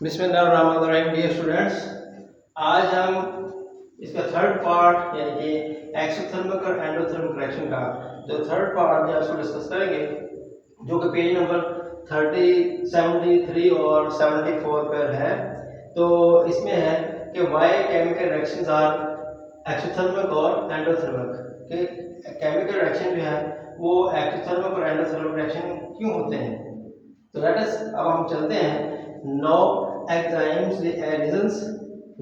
बिस्मिल्लाहिर्रहमानिर्रहीम dear students, आज हम इसका थर्ड पार्ट यानी कि एक्सोथर्मिक और एंडोथर्मिक रिएक्शन का जो थर्ड पार्ट जो इसको डिस्कस करेंगे, जो कि पेज नंबर 30, 73 और 74 पर है। तो इसमें है कि why chemical reactions are exothermic और एंडोथर्मिक, कि केमिकल रिएक्शन जो है वो एक्सोथर्मिक और एंडोथर्मिक रिएक्शन क्यों होते हैं। तो लेट अस अब हम चलते हैं। Now examines the reasons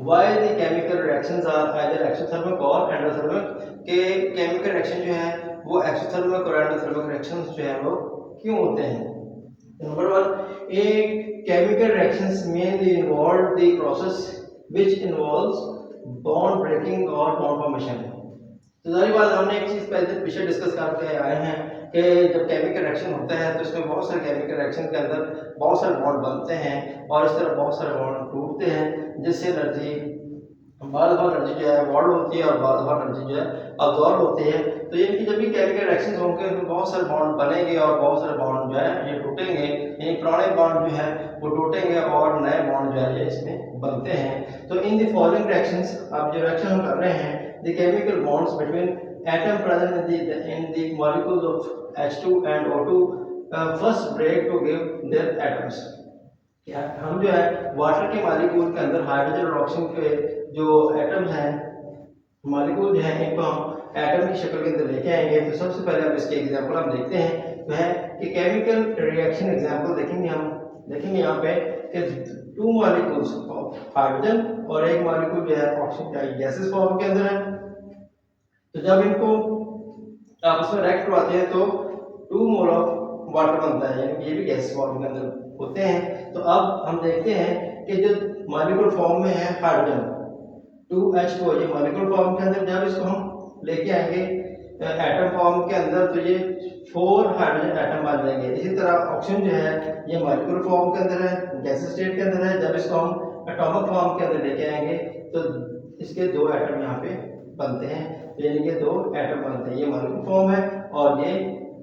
why the chemical reactions are either exothermic or endothermic, के chemical reaction जो है वो exothermic और endothermic reactions जो है वो क्यों होते हैं। Number 1, a chemical reactions mainly involve the process which involves bond breaking or bond formation। तो जाहिर बात हमने एक चीज पहले पीछे डिस्कस करके आए हैं कि जब केमिकल रिएक्शन होता है तो इसमें बहुत सारे केमिकल रिएक्शन के अंदर बहुत सारे बॉन्ड बनते हैं और इस तरह बहुत सारे बॉन्ड टूटते हैं, जिससे एनर्जी बाद एनर्जी जो है वॉल्ड होती है और बाद एनर्जी जो है अब्जॉर्ब होती है। तो ये कि जब भी केमिकल रिएक्शन होंगे तो बहुत सारे बॉन्ड बनेंगे और बहुत सारे बॉन्ड जो है ये टूटेंगे, यानी पुराने बॉन्ड जो है वो टूटेंगे और नए बॉन्ड जो है ये इसमें बनते हैं। तो इन द फॉलोइंग रिएक्शंस, अब जो रिएक्शन हम कर रहे हैं, the chemical bonds between atom present in the molecules of H2 and O2 first break to give their atoms। क्या हम जो है वाटर के मॉलिक्यूल के अंदर हाइड्रोजन और ऑक्सीजन के जो एटम्स हैं, मॉलिक्यूल जो है, इनको हम एटम की शक्ल के अंदर लेके आएंगे। तो सबसे पहले अब इसके एग्जांपल हम देखते हैं, तो है कि केमिकल रिएक्शन एग्जांपल देखेंगे। हम देखेंगे यहाँ पे कि 2 मॉलिक्यूल्स हाइड्रोजन और एक मॉलिक्यूल जो है ऑक्सीजन का गैसेस फॉर्म के अंदर है। तो जब इनको आपस में रिएक्ट करवाते हैं तो 2 मोल ऑफ वाटर बनता है, यानी ये भी गैस फॉर्म के अंदर होते हैं। तो अब हम देखते हैं कि जो मॉलिक्यूल फॉर्म में है हाइड्रोजन 2H2, ये मॉलिक्यूल फॉर्म के अंदर जब इसको हम लेके आएंगे एटम फॉर्म के अंदर तो ये 4 हाइड्रोजन एटम बन जाएंगे। इसी तरह ऑक्सीजन जो है ये मॉलिक्यूल फॉर्म के अंदर है, गैस स्टेट के अंदर है। जब इसको हम एटॉमिक फॉर्म के अंदर लेके आएंगे तो इसके 2 एटम यहाँ पे बनते हैं, यानी कि 2 एटम बनते हैं। ये मॉलिक्यूल फॉर्म है और ये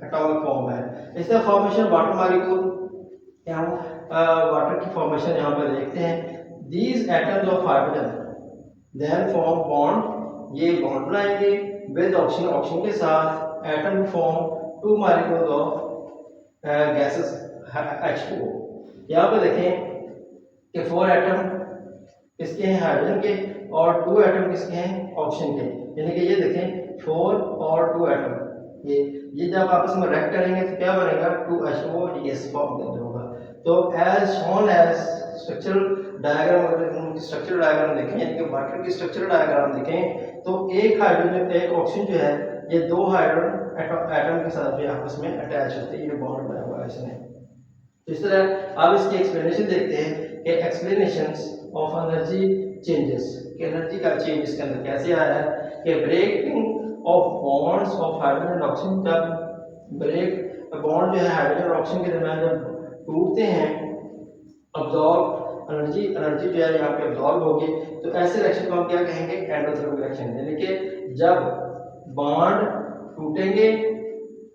एटॉमिक फॉर्म है। इस तरह फॉर्मेशन वाटर मॉलिक्यूल, हम वाटर की फॉर्मेशन यहाँ पर देखते हैं। These atoms of hydrogen then form bond, ये बॉन्ड बनाएंगे विद ऑक्सीजन, ऑक्सीजन के साथ atom form 2 molecules of gases H2O। यहाँ पे देखें कि 4 एटम इसके हैं हाइड्रोजन के और 2 एटम किसके हैं ऑक्सीजन के, यानी कि ये देखें 4 और 2 एटम, ये जब आपस में रिएक्ट करेंगे तो क्या बनेगा 2H2O गैस फॉर्म के अंदर होगा। तो as shown as structural diagram, अगर स्ट्रक्चरल डायग्राम देखें यानी कि वाटर की स्ट्रक्चरल डायग्राम देखें तो एक हाइड्रोजन एक ऑक्सीजन जो है ये 2 हाइड्रोजन एटम के साथ जो आपस में अटैच होते हैं, ये बॉन्ड बनाया हुआ है इसने। तो इस तरह अब इसकी एक्सप्लेनेशन देखते हैं कि एक्सप्लेनेशंस ऑफ एनर्जी चेंजेस, कि एनर्जी का चेंज इसके अंदर कैसे आया है। कि breaking of bonds of hydrogen and oxygen, जब ब्रेक बॉन्ड जो है हाइड्रोजन और ऑक्सीजन के दरमियान जब टूटते हैं, अब्जॉर्ब एनर्जी जो है यहाँ पे अब्जॉर्ब होगी, तो ऐसे रिएक्शन को हम क्या कहेंगे एंडोथर्मिक रिएक्शन। यानी कि जब बॉन्ड टूटेंगे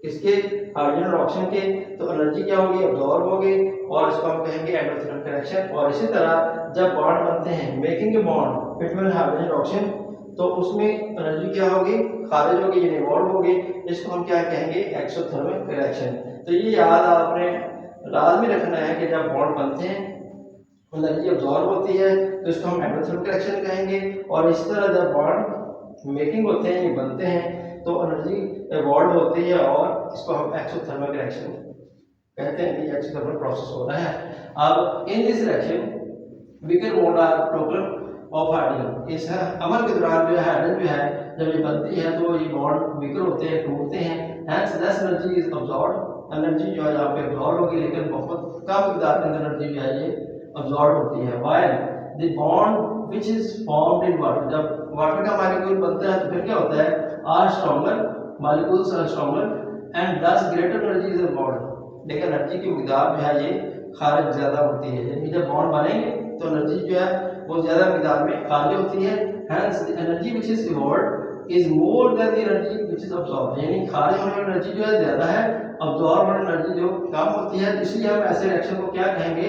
इसके हाइड्रोजन और ऑक्सीजन के तो एनर्जी क्या होगी अब्जॉर्ब होगी और इसको हम कहेंगे एंडोथर्मिक रिएक्शन। और इसी तरह जब बॉन्ड बनते हैं making a bond between hydrogen और ऑक्सीजन तो उसमें एनर्जी क्या होगी खारिज होगी, यानी इवॉल्व होगी, इसको हम क्या कहेंगे एक्सोथर्मिक रिएक्शन। तो ये याद आपने लाजमी रखना है कि जब बॉन्ड बनते हैं एनर्जी अब्जॉर्ब होती है तो इसको हम एंडोथर्मिक रिएक्शन कहेंगे। और इस तरह जब बॉन्ड मेकिंग होते हैं ये बनते हैं तो एनर्जी इवॉल्व होती है और इसको हम एक्सोथर्मिक रिएक्शन कहते हैं कि एक्सोथर्मिक प्रोसेस हो रहा है। अब in this reaction we can mode are problem of hydrogen, इस अमल के दौरान जो है हाइड्रोजन जो है जब ये बनती है तो ये बॉन्ड वीकर होते हैं, टूटते हैं, hence less energy is absorb, energy जो है यहाँ पे अब्सॉर्ब होगी लेकिन बहुत कम मिकदार के अंदर एनर्जी जो है ये अब्सॉर्ब होती है। While the bond which is formed in water, जब वाटर का मॉलिक्यूल बनता है तो फिर क्या होता है are stronger, molecules are stronger and thus greater energy is absorb, लेकिन एनर्जी की मिकदार जो है ये खारिज ज्यादा होती है। यानी जब बॉन्ड बनेंगे तो एनर्जी जो है वो ज्यादा मिकदार में खारिज होती है। Hence the energy which is evolved is more than the energy which is absorbed, यानी खारिज होने वाली एनर्जी जो है ज्यादा है, अब्सॉर्ब होने वाली एनर्जी जो कम होती है। इसलिए हम ऐसे रिएक्शन को क्या कहेंगे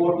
O2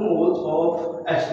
moles of H2،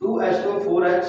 2H2 4H،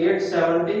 870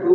2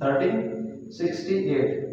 1368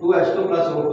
2H2 + O2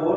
4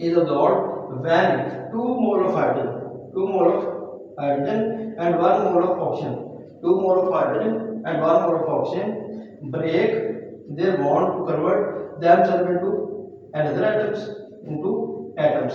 is absorbed when 2 mole of hydrogen and 1 mole of oxygen, 2 mole of hydrogen and 1 mole of oxygen break their bond to convert themselves into another atoms into atoms.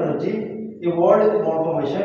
energy evolved in the bond formation،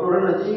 total energy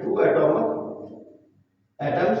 2 atoms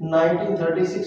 1936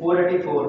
484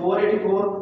484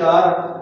4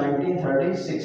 1936.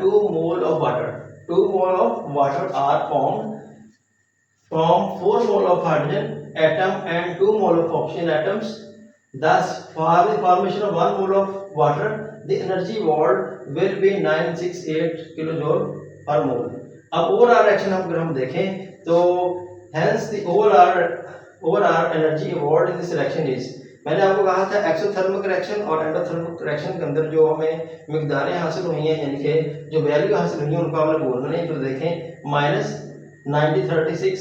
2 mole of water, 2 mole of water are formed from 4 mole of hydrogen atom and 2 mole of oxygen atoms. Thus, for the formation of 1 mole of water, the energy evolved will be 968 kilojoule per mole. अब overall reaction अगर हम देखें तो hence the overall energy involved in this reaction is, मैंने आपको कहा था exothermic reaction और एंडोथर्मिक रिएक्शन के अंदर जो हमें मिकदारें हासिल हुई हैं, यानी कि जो वैल्यू हासिल हुई है उनको हमने बोलना है। तो देखें -9036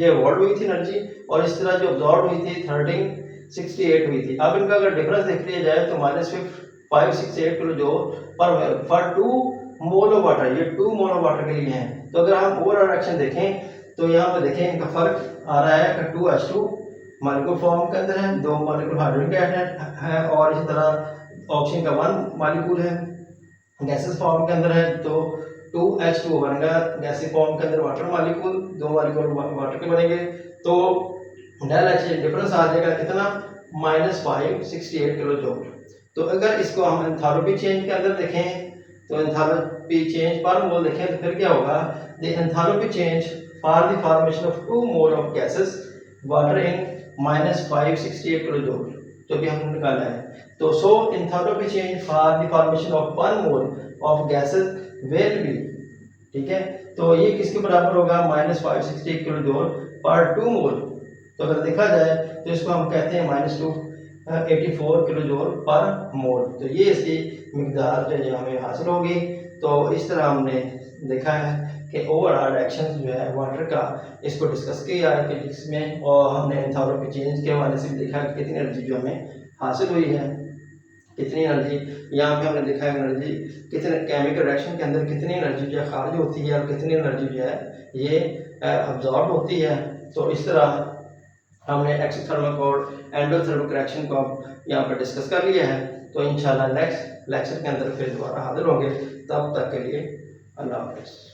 ये वॉल्ट हुई थी एनर्जी, और इस तरह जो अब्जॉर्ब हुई थी 1368 हुई थी। अब इनका अगर डिफरेंस देख लिया जाए तो -568 kilo joule for 2 mole of water, ये 2 मोल ऑफ वाटर के लिए हैं। तो अगर हम ओवरऑल रिएक्शन देखें तो यहाँ पे देखें इनका फर्क आ रहा है कि 2H2 मॉलिक्यूल फॉर्म के अंदर है, 2 मॉलिक्यूल हाइड्रोजन का है, और इसी तरह ऑक्सीजन का 1 मॉलिक्यूल है गैसेस फॉर्म के अंदर है। तो 2H2 बनेगा गैसीय फॉर्म के अंदर वाटर मॉलिक्यूल, 2 मॉलिक्यूल वाटर के बनेंगे। तो डेल एच डिफरेंस आ जाएगा कितना, -568 किलो जूल। तो अगर इसको हम एंथैल्पी चेंज के अंदर देखें तो एंथैल्पी चेंज पर मोल देखें तो फिर क्या होगा, the enthalpy change for the formation of 2 mole of gases water in -568 kilojoule, जो भी हमने निकाला है। तो so enthalpy change for the formation of 1 mole of gases will be, ठीक है, तो ये किसके बराबर होगा, -568 किलो जूल पर 2 मोल। तो अगर देखा जाए तो इसको हम कहते हैं -284 किलो जूल पर मोल। तो ये इसकी मिकदार जो है हमें हासिल होगी। तो इस तरह हमने देखा है कि ओवरऑल रिएक्शन जो है वाटर का, इसको डिस्कस किया है फिजिक्स में, और हमने एंथैल्पी चेंज के हवाले से भी देखा कि कितनी एनर्जी जो हमें हासिल हुई है, कितनी एनर्जी यहाँ पे हमने देखा है एनर्जी कितने केमिकल रिएक्शन के अंदर कितनी एनर्जी जो है खारिज होती है और कितनी एनर्जी जो है ये अब्जॉर्ब होती है। तो इस तरह हमने एक्सोथर्मिक और एंडोथर्मिक रिएक्शन को यहाँ पर डिस्कस कर लिया है। तो इंशाल्लाह नेक्स्ट लेक्चर के अंदर फिर दोबारा हाजिर होंगे। तब तक के लिए अल्लाह हाफ़िज़।